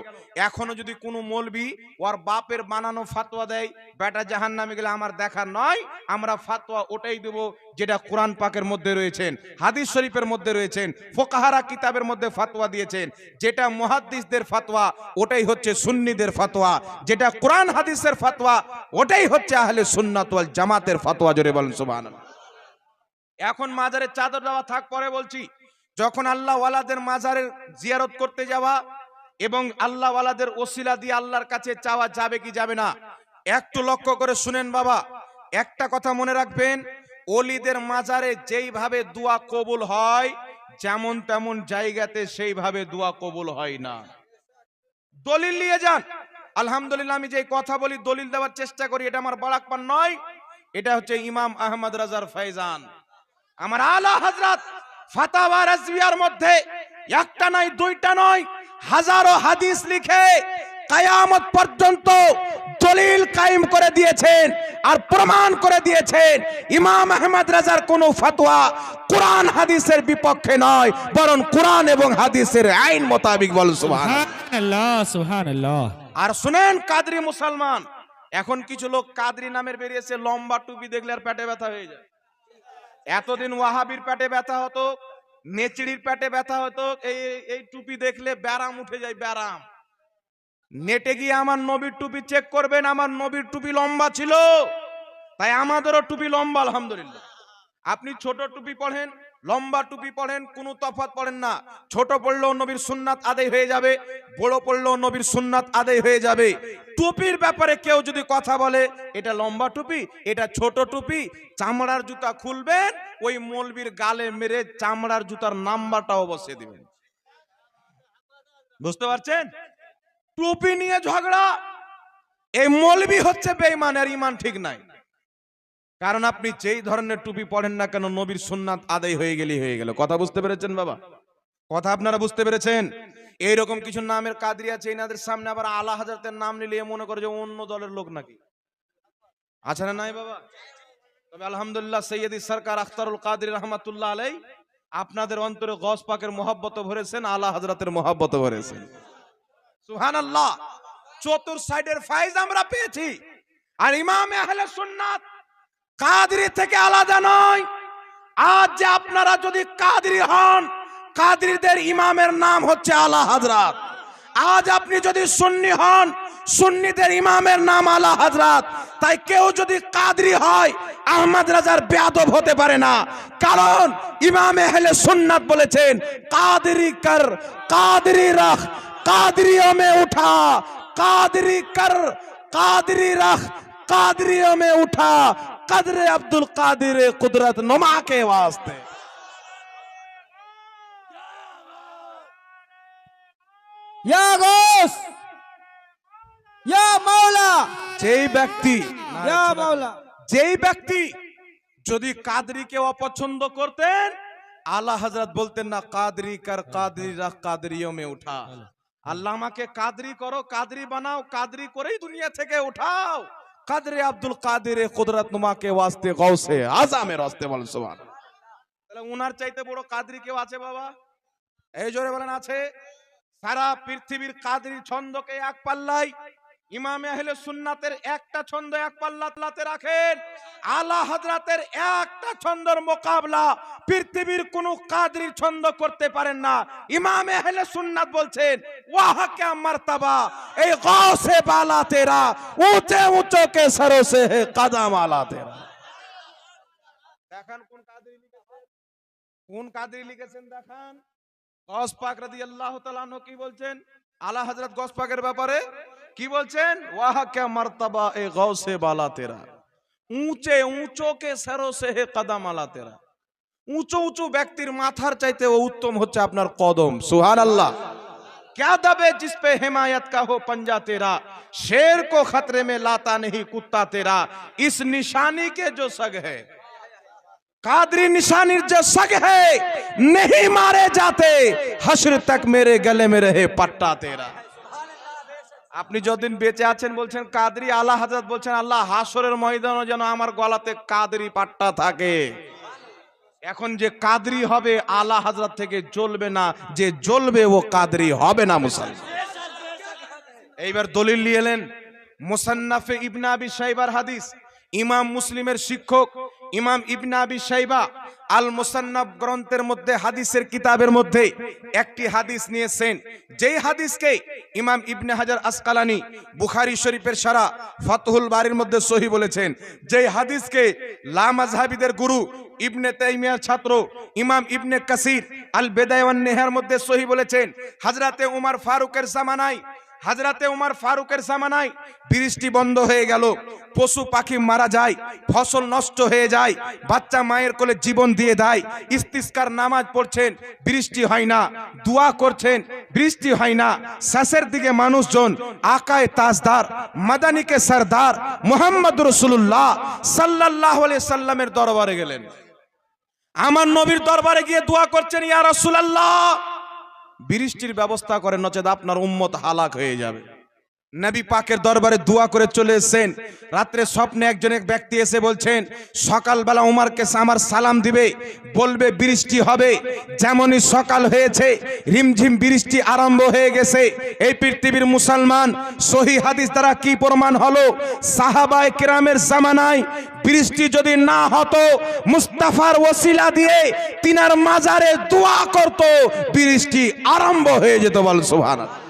এখনো যদি কোনো মৌলবি ওর বাপের বানানো ফাতোয়া দেয়, বেটা জাহান্নামে গেলে আমার দেখা নয়, আমরা ফাতোয়া ওটাই দেব যেটা কোরআন পাকের মধ্যে রয়েছেন, হাদিস শরীফের মধ্যে রয়েছেন, ফুকাহারা কিতাবের মধ্যে ফাতোয়া দিয়েছেন। যেটা মুহাদ্দিসদের ফাতোয়া ওটাই হচ্ছে সুন্নিদের ফাতোয়া, যেটা কোরআন হাদিসের ফাতোয়া ওটাই হচ্ছে আহলে সুন্নাত ওয়াল জামাতের ফাতোয়া। জোরে বলেন সুবহানাল্লাহ। এখন মাজারে চাদর দেওয়া থাক, পরে বলছি। যখন আল্লাহ ওয়ালাদের মাজারের জিয়ারত করতে যাওয়া এবং আল্লাহ ওয়ালাদের ওসিলা দিয়ে আল্লাহর কাছে চাওয়া যাবে কি যাবে না, একটু লক্ষ্য করে শুনেন বাবা। একটা কথা মনে রাখবেন, ওলিদের মাজারে যেইভাবে দোয়া কবুল হয়, যেমন তেমন জায়গাতে সেইভাবে দোয়া কবুল হয় না। দলিল নিয়ে যান। আলহামদুলিল্লাহ, আমি যে কথা বলি দলিল দেওয়ার চেষ্টা করি, এটা আমার বাড়াকপান নয়, এটা হচ্ছে ইমাম আহমদ রাজার ফয়জান। আমার আলা হযরত ফাতাওয়া রাজবিয়ার মধ্যে একটা নয়, দুইটা নয়, হাজারো হাদিস লিখে কিয়ামত পর্যন্ত দলিল কায়েম করে দিয়েছেন আর প্রমাণ করে দিয়েছেন ইমাম আহমদ রাজার কোন ফতোয়া কোরআন হাদিসের বিপক্ষে নয়, বরং কোরআন এবং হাদিসের আইন মোতাবেক। বল সুবহানাল্লাহ। সুবহানাল্লাহ সুবহানাল্লাহ। আর শুনেন কাদরি মুসলমান, এখন কিছু লোক কাদরি নামের বেরিয়েছে, লম্বা টুপি দেখলে আর পেটে ব্যথা হয়ে যায়। এতদিন ওয়াহাবির পেটে ব্যথা হতো, নেচড়ির পেটে ব্যথা হতো, এই টুপি দেখলে ব্যারাম উঠে যায়, ব্যারাম। নেটে গিয়ে আমার নবীর টুপি চেক করবেন, আমার নবীর টুপি লম্বা ছিল, তাই আমাদেরও টুপি লম্বা আলহামদুলিল্লাহ। আপনি ছোট টুপি পড়েন, লম্বা টুপি পড়েন, কোনো তফাৎ পড়েন না। ছোট পড়লেও নবীর সুন্নাত আদায় হয়ে যাবে, বড় পড়লেও নবীর সুন্নাত আদায় হয়ে যাবে। টুপির ব্যাপারে কেউ যদি কথা বলে এটা লম্বা টুপি, এটা ছোট টুপি, চামড়ার জুতা খুলবেন, ওই মৌলবীর গালে মেরে চামড়ার জুতার নাম্বারটাও বসিয়ে দিবেন। বুঝতে পারছেন? টুপি নিয়ে ঝগড়া, এই মৌলবী হচ্ছে বেঈমান, আর ঈমান ঠিক নাই। কারণ আপনি যেই ধরনের টুপি পড়েন না কেন, নবীর সুন্নাত আদায় হয়ে গেলেই হয়ে গেল। কথা বুঝতে পেরেছেন বাবা? কথা আপনারা বুঝতে পেরেছেন? এইরকম কিছু নামের কাদরি আছে, এনাদের সামনে আবার আলা হযরতের নাম নিলে মনে করে যে অন্য দলের লোক নাকি। আছে না নাই বাবা? তবে আলহামদুলিল্লাহ, সৈয়দি সরকার আখতারুল কাদরি রহমাতুল্লাহ আলাই আপনাদের অন্তরে গওস পাকের মহব্বত ভরেছেন, আলা হযরতের মহব্বত ভরেছেন। সুবহানাল্লাহ। চতুর সাইডের ফাইজ আমরা পেয়েছি। আর ইমাম আহলে সুন্নাত কাদরি থেকে আলাদা নয়। আজ যে আপনারা যদি কাদরি হন, কাদরিদের ইমামের নাম হচ্ছে আলা হযরত। আজ আপনি যদি সুন্নি হন, সুন্নিদের ইমামের নাম আলা হযরত। তাই কেউ যদি কাদরি হয়, আহমদ রাজার বেয়াদব হতে পারে না। কারণ ইমাম আহলে সুন্নাত বলেছেন, কাদরি কর কাদরি রাখ कादरियों में उठा, कादरी कर कादरी रख कादरियों में उठा, कदरे अब्दुल कादिर कुदरत नुमा के वास्ते। या गौस, या मौला, যেই ব্যক্তি या मौला, যেই ব্যক্তি যদি কাদরিকে অপছন্দ করতেন, আলা হযরত বলতেন না কাদরি কর কাদরি রাখ কাদরিयों में उठा। আল্লাহ আমাকে কাদরি করো, কাদরি বানাও, কাদরি করেই দুনিয়া থেকে উঠাও। কাদরে আব্দুল কাদের কুদরত নুমাকে ওয়াস্তে গৌসে আজামের ওয়াস্তে বলেন সুবহানাল্লাহ। তাহলে উনার চাইতে বড় কাদরি কেউ আছে বাবা? এই জোরে বলেন আছে? সারা পৃথিবীর কাদরি ছন্দকে এক পাল্লাই, ইমামে আহলে সুন্নাতের একটা ছন্দ এক পাল্লাতে রাখেন। আলা হযরতের একটা ছন্দর মোকাবলা পৃথিবীর কোন কাদরি ছন্দ করতে পারেন না। ইমামে আহলে সুন্নাত বলছেন ওয়াহ ক্যা মারতাবা এই গৌসে বালা তেরা, ऊंचे ऊंचों के सरों से है कदम आला तेरा। দেখান কোন কাদরি লিখেছেন, কোন কাদরি লিখেছেন দেখান। গৌস পাক রাদিয়াল্লাহু তাআলা আনহু কি বলছেন আলা হযরত গৌস পাকের ব্যাপারে? কি বলছেন? ওয়াহ ক্যা মারতাবা এ গৌসে বালা তেরা, ऊंचे ऊंचों के सरों से है कदम आला तेरा। উঁচু উঁচু ব্যক্তির মাথার চাইতে ও উত্তম হচ্ছে আপনার কদম। সুবহানাল্লাহ। क्या दबे जिस पे हिमायत का हो पंजा तेरा, शेर को खतरे में लाता नहीं कुत्ता तेरा। इस निशानी के जो सग है, कादरी निशानी जो सग है, नहीं मारे जाते हश्र तक मेरे गले में रहे पट्टा तेरा। আপনি যতদিন বেঁচে আছেন বলছেন কাদরি, আলা হযরত বলছেন আল্লাহ হাসরের ময়দানে যেন আমার গলাতে কাদরি পাট্টা থাকে। এখন যে কাদরি হবে আলা হযরত থেকে জ্বলবে না, যে জ্বলবে ও কাদরি হবে না মুসলমান। এইবার দলিল নিয়ে এলেন মুসান্নাফে ইবনে আবি শাইবার হাদিস। ইমাম মুসলিমের শিক্ষক ইমাম ইবনে আবি শাইবা আল মুসান্নাফ গ্রন্থের মধ্যে হাদিসের কিতাবের মধ্যে একটি হাদিস নিয়েছেন, যেই হাদিসকে ইমাম ইবনে হাজার আসকালানি বুখারী শরীফের সারা ফাতহুল বারির মধ্যে সহিহ বলেছেন। যেই হাদিসকে লা মাযহাবিদের গুরু ইবনে তাইমিয়ার ছাত্র ইমাম ইবনে কাসির আল বেদায় ওয়ান নেহার মধ্যে সহিহ বলেছেন। হযরতে উমর ফারুকের জামানায়, হযরতে উমর ফারুকের জামানায় বৃষ্টি বন্ধ হয়ে গেল, পশু পাখি মারা যায়, ফসল নষ্ট হয়ে যায়, বাচ্চা মায়ের কোলে জীবন দিয়ে দেয়। ইস্তিসকার নামাজ পড়ছেন, বৃষ্টি হয় না, দোয়া করছেন, বৃষ্টি হয় না। শেষের দিকে মানুষজন আকায়ে তাজদার মাদানীকে সরদার মুহাম্মদ রাসূলুল্লাহ সাল্লাল্লাহু আলাইহি সাল্লামের দরবারে গেলেন। আমার নবীর দরবারে গিয়ে দোয়া করছেন, ইয়া রাসূলুল্লাহ বৃষ্টির ব্যবস্থা করেন, নচেত আপনার উম্মত হালাক হয়ে যাবে। নবী পাকের দরবারে দোয়া করে চলে এসেছেন। রাত্রে স্বপ্নে একজন এক ব্যক্তি এসে বলছেন সকালবেলা উমরকে আমার সালাম দিবে, বলবে বৃষ্টি হবে। যেমনই সকাল হয়েছে রিমঝিম বৃষ্টি আরম্ভ হয়ে গেছে। এই পৃথিবীর মুসলমান সহিহ হাদিস দ্বারা কি প্রমাণ হলো? সাহাবায়ে কেরামের জামানায় বৃষ্টি যদি না হতো মুস্তাফার ওসিলা দিয়ে তিনার মাজারে দোয়া করত, বৃষ্টি আরম্ভ হয়ে যেত। বল সুবহানাল্লাহ।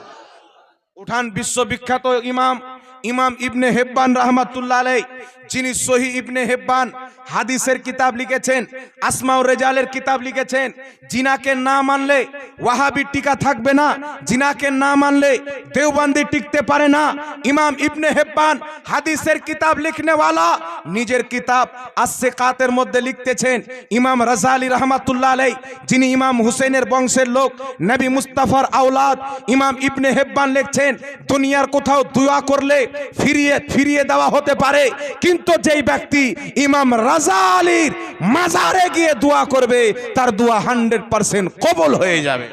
উঠান বিশ্ববিখ্যাত ইমাম ইবনে হিব্বান রাহমাতুল্লাহ আলাইহি, যিনি সহিহ ইবনে হিব্বান হাদিসের কিতাব লিখেছেন, আসমাউর রিজালের কিতাব লিখেছেন। জিনাকে না মানলে ওয়াহাবি টিকা থাকবে না, জিনাকে না মানলে দেওবন্দি টিকতে পারে না। ইমাম ইবনে হিব্বান হাদিসের কিতাব লিখনেওয়ালা নিজের কিতাব আস-সিকাতের মধ্যে লিখতেছেন, ইমাম রাজালি রাহমাতুল্লাহ আলাইহি, যিনি ইমাম হুসেনের বংশের লোক, নবী মুস্তাফার আওলাদ, ইমাম ইবনে হিব্বান লিখছেন দুনিয়ার কোথাও দোয়া করলে ফিরিয়ে দেওয়া হতে পারে, কিন্তু যেই ব্যক্তি ইমাম রাজালির মাজারে গিয়ে দোয়া করবে তার দোয়া 100% কবুল হয়ে যাবে।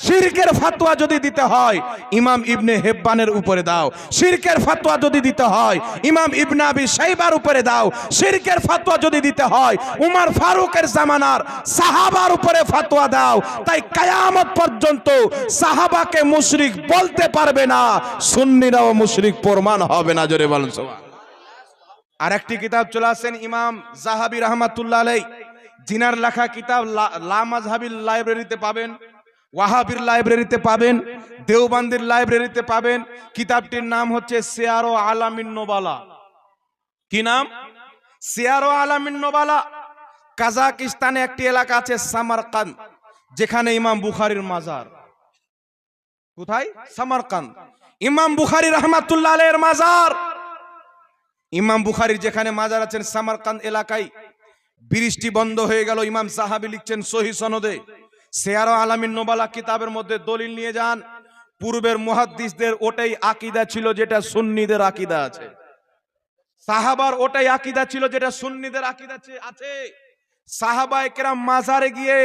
শিরকের ফতোয়া যদি দিতে হয় ইমাম ইবনে হিব্বানের উপরে দাও, শিরকের ফতোয়া যদি দিতে হয় ইমাম ইবনে আবি শাইবার উপরে দাও, শিরকের ফতোয়া যদি দিতে হয় উমর ফারুকের জামানার সাহাবার উপরে ফতোয়া দাও। তাই কিয়ামত পর্যন্ত সাহাবাকে মুশরিক বলতে পারবে না, সুন্নিরাও মুশরিক প্রমাণ হবে না। জোরে বলুন সুবহানাল্লাহ। আর একটি কিতাব চলে আসেন ইমাম যাহাবি রাহমাতুল্লাহ আলাইহি, জিনার লেখা কিতাব লা মাযহাবির লাইব্রেরিতে পাবেন, ওয়াহাবির লাইব্রেরিতে পাবেন, দেওবন্দির লাইব্রেরিতে পাবেন। কিতাবটির নাম হচ্ছে সিয়ারু আলামিন নুবালা। কি নাম? সিয়ারু আলামিন নুবালা। কাজাকিস্তানে একটি এলাকা আছে সামারকান্দ, যেখানে ইমাম বুখারীর মাজার। কোথায়? সামারকান্দ। ইমাম বুখারী রাহমাতুল্লাহ আলাইহির মাজার। ইমাম বুখারীর যেখানে মাজার আছেন সামারকান্দ এলাকায় বৃষ্টি বন্ধ হয়ে গেল। ইমাম সাহাবী লিখছেন সহিহ সনদে, সিয়ারু আলামিন নুবালা কিতাবের মধ্যে দলিল নিয়ে যান। পূর্বের মুহাদ্দিসদের ওটাই আকীদা ছিল যেটা সুন্নিদের আকীদা আছে, সাহাবার ওটাই আকীদা ছিল যেটা সুন্নিদের আকীদা আছে। সাহাবায়ে কেরাম মাজারে গিয়ে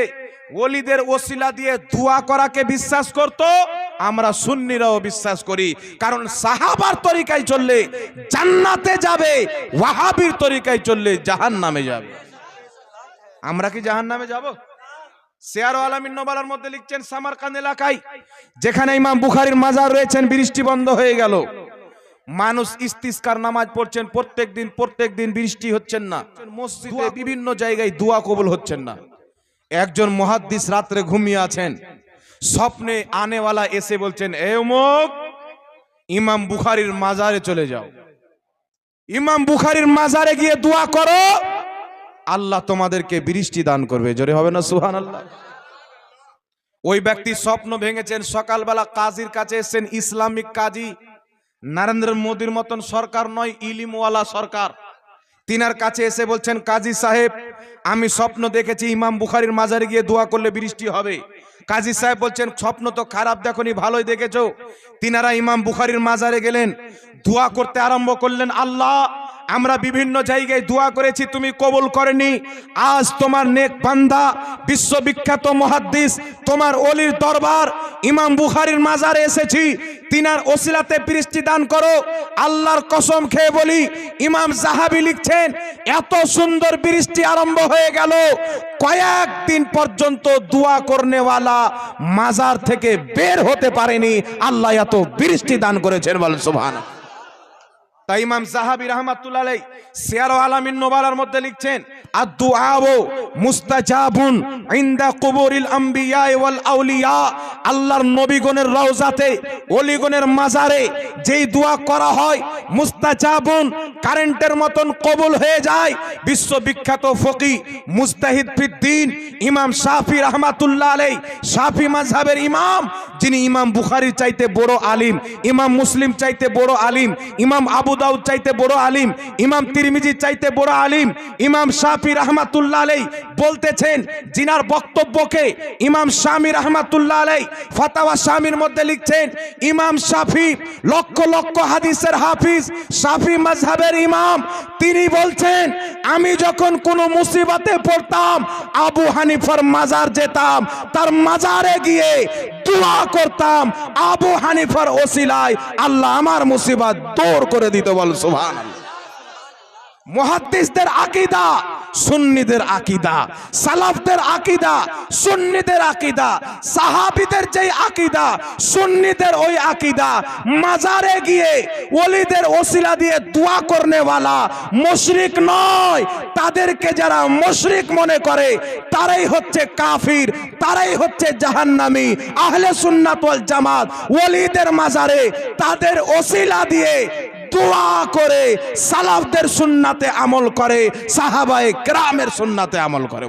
ওলিদের ওসিলা দিয়ে দোয়া করাকে বিশ্বাস করত, আমরা সুন্নিরাও বিশ্বাস করি, কারণ সাহাবার তরিকায় চললে জান্নাতে যাবে, ওয়াহাবির তরিকায় চললে জাহান্নামে যাবে। আমরা কি জাহান্নামে যাব? সিয়ারুল আলামিন নোবালার মধ্যে লিখছেন, সামারকান্দ এলাকায় যেখানে ইমাম বুখারীর মাজার রয়েছেন, বৃষ্টি বন্ধ হয়ে গেল। মানুষ ইস্তিসকার নামাজ পড়ছেন প্রত্যেক দিন বৃষ্টি হচ্ছেন না। মসজিদে বিভিন্ন জায়গায় দোয়া কবুল হচ্ছেন না। একজন মুহাদ্দিস রাত্রে ঘুমিয়ে আছেন, স্বপ্নে আনেওয়ালা এসে বলছেন, এ অমুক, ইমাম বুখারীর মাজারে চলে যাও, ইমাম বুখারীর মাজারে গিয়ে দোয়া করো, আল্লাহ তোমাদেরকে বৃষ্টি দান করবে। জোরে হবে না সুবহানাল্লাহ? ওই ব্যক্তি স্বপ্ন ভেঙেছেন, সকালবেলা কাজীর কাছে এসেছেন, ইসলামিক কাজী, নরেন্দ্র মোদীর মতন সরকার নয়, ইলিমওয়ালা সরকার। তিনার কাছে এসে বলছেন, কাজী সাহেব, আমি স্বপ্ন দেখেছি ইমাম বুখারীর মাজারে গিয়ে দোয়া করলে বৃষ্টি হবে। কাজী সাহেব বলছেন, স্বপ্ন তো খারাপ দেখনি, ভালোই দেখেছো। তিনারা ইমাম বুখারীর মাজারে গেলেন, দোয়া করতে আরম্ভ করলেন, আল্লাহ, আমরা বিভিন্ন জায়গায় দোয়া করেছি, তুমি কবুল করেনি। আজ তোমার নেক বান্দা, বিশ্ববিখ্যাত মুহাদ্দিস, তোমার ওলির দরবার ইমাম বুখারীর মাজারে এসেছি, তিনার ওসিলাতে বৃষ্টি দান করো। আল্লাহর কসম খেয়ে বলি, ইমাম যাহাবী লিখছেন, এত সুন্দর বৃষ্টি আরম্ভ হয়ে গেল, কয়েকদিন পর্যন্ত দোয়া করনেওয়ালা মাজার থেকে বের হতে পারেনি। আল্লাহ এত বৃষ্টি দান করেছেন, বলেন সুবহানাল্লাহ। তাই ইমাম যাহাবী রাহমাতুল্লাহ আলাইহি সিয়ারুল আলামিন নোবালার মধ্যে লিখছেন, আদ-দুআউ মুস্তাজাবুন ইনদা কুবুরিল আম্বিয়া ওয়াল আউলিয়া। আল্লাহর নবীগণের রওজাতে, ওলিগণের মাজারে যেই দোয়া করা হয়, মুস্তাজাবুন, কারেন্টের মতন কবুল হয়ে যায়। বিশ্ববিখ্যাত ফকি, মুজতাহিদ ফিদ্দিন ইমাম শাফি রাহমাতুল্লাহ আলাইহি, শাফি মাযহাবের ইমাম, যিনি ইমাম বুখারীর চাইতে বড় আলিম, ইমাম মুসলিম চাইতে বড় আলিম, ইমাম আবু দাউদ চাইতে বড় আলিম, ইমাম তিরমিজি চাইতে বড় আলিম, ইমাম শাফি রাহমাতুল্লাহ আলাইহি বলতেছেন, জিনার বক্তব্যকে ইমাম শামী রাহমাতুল্লাহ আলাইহি ফাতাওয়া শামীর মধ্যে লিখছেন, ইমাম শাফি লক্ষ লক্ষ হাদিসের হাফিজ, শাফি মাযহাবের ইমাম, তিনি বলছেন, আমি যখন কোনো মুসিবতে পড়তাম, আবু হানিফার মাজার যেতাম, তার মাজারে গিয়ে দোয়া করতাম, আবু হানিফার ওসিলায় আল্লাহ আমার মুসিবত দূর করে দিত। বল সুবহানাল্লাহ। মুহাদ্দিসদের আকীদা সুন্নিদের আকীদা, সালাফদের আকীদা সুন্নিদের আকীদা, সাহাবীদের যেই আকীদা সুন্নিদের ওই আকীদা। মাজারে গিয়ে ওলিদের ওসিলা দিয়ে দোয়া করনেওয়ালা মুশরিক নয়, তাদেরকে যারা মুশরিক মনে করে তারাই হচ্ছে কাফির, তারাই হচ্ছে জাহান্নামী। আহলে সুন্নাত ওয়াল জামাত ওলিদের মাজারে তাদের ওসিলা দিয়ে দোয়া করে, সালাফদের সুন্নাতে আমল করে, সাহাবায়ে কেরামের সুন্নাতে আমল করে।